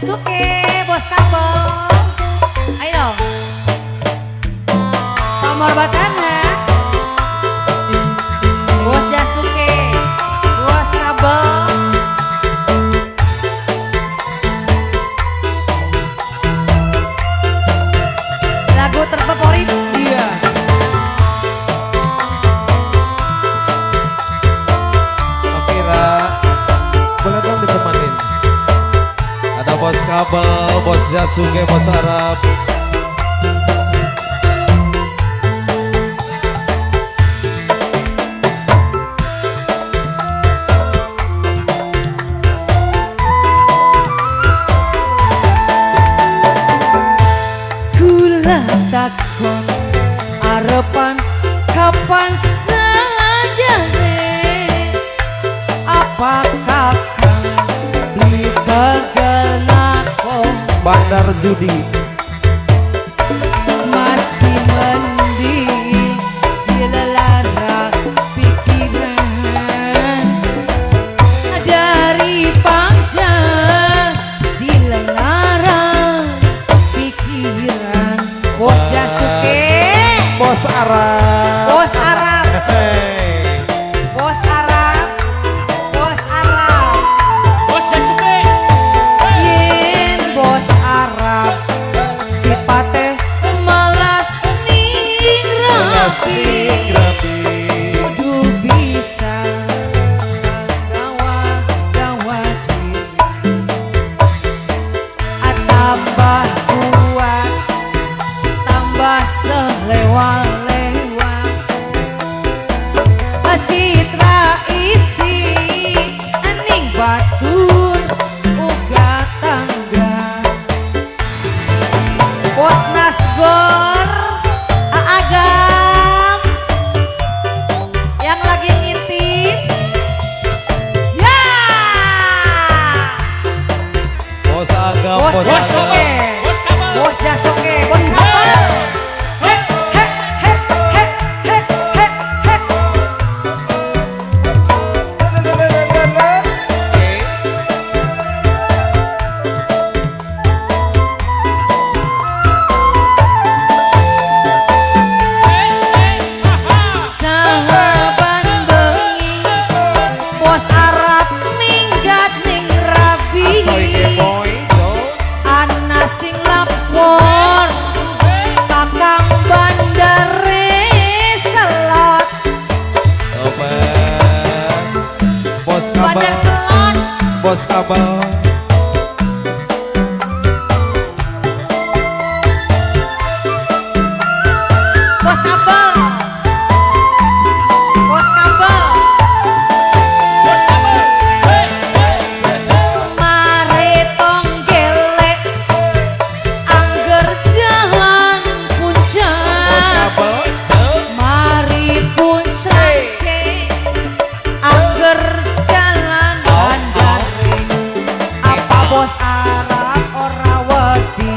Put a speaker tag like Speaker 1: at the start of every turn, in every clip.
Speaker 1: Jasuke, bos kabel. Ayo dong. Pengorbatannya. Bos Jasuke, bos kabel. Lagu terfavorit dia.
Speaker 2: Oke Ra, boleh dong ditemanin. Ada bos kabel, bos Jasuke, bos Arab.
Speaker 1: Kula takon arepan kapan saja apakah kang beli bagel nako
Speaker 2: Bandar judi.
Speaker 1: masih mending dilarang pikiran daripada dilarang pikiran. Bos Jasuke,
Speaker 2: Bos Arab.
Speaker 1: bos Arab,
Speaker 2: Hey.
Speaker 1: bos Arab, bos Arab.
Speaker 3: Bos Jasuke.
Speaker 1: Yen bos Arab sifatnya malas ning rapi. Kudu bisa gawat diri. Tambah kuat, tambah selewa-lewa. Citra isi ning batur uga tangga. Bos Nasgor, Aagam yang lagi ngintip. Ya.
Speaker 2: Bos Agam,
Speaker 1: Bos
Speaker 2: bos
Speaker 1: Jasuke,
Speaker 2: Agam.
Speaker 3: Bos kabel.
Speaker 1: bos Jasuke, bos kabel. He, he, he, he, he, he, he. Sahabat bengi, bos Arab minggat ning rabi.
Speaker 2: Asoy boy,
Speaker 1: Ana sing lapor kakang bandare selot.
Speaker 2: Bos
Speaker 1: Bandar
Speaker 2: kabel,
Speaker 1: selot.
Speaker 2: bos kabel.
Speaker 1: Bos kabel. Bos kabel.
Speaker 3: Bos kabel.
Speaker 1: Mare tong gelek angger jalan
Speaker 2: Bos
Speaker 1: puncak.
Speaker 2: kabel.
Speaker 1: Mari puncak angger jalan bandare. Apa bos Arab ora wedi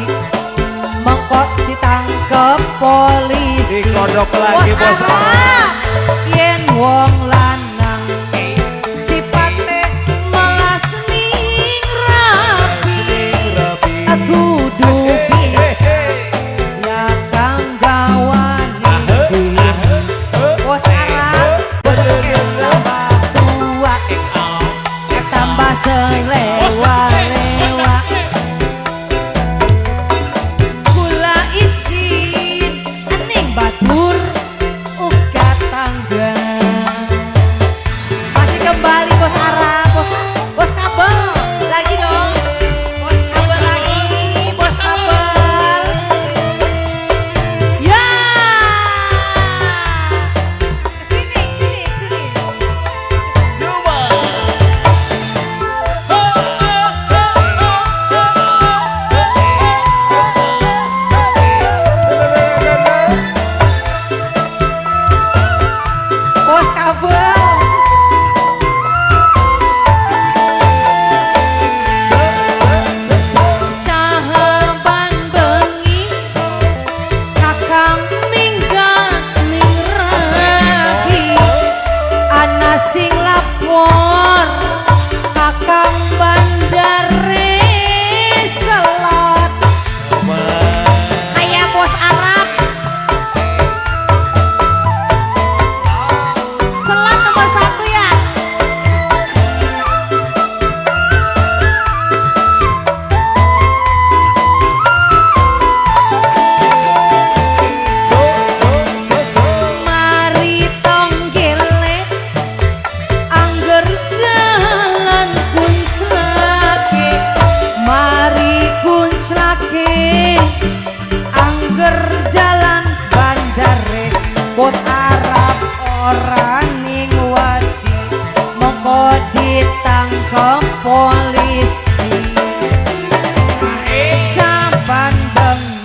Speaker 1: mengkot ditangkep polisi.
Speaker 2: Dikodok lagi bos Arab.
Speaker 1: Yen wong lanang sipate melas ning rapi. Aku dubi ya kang gawani bos Arab tambah tua tambah selewa-lewa. Kula isin ning batur uga tangga. bos Arab orang ning wadi mongko ditangkep polisi sampan bengi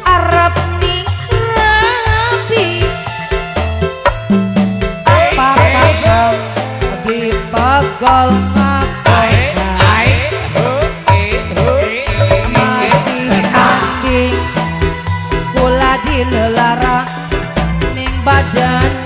Speaker 1: Arab ning rapi apa dipegol masih mending kula dilelara ning badan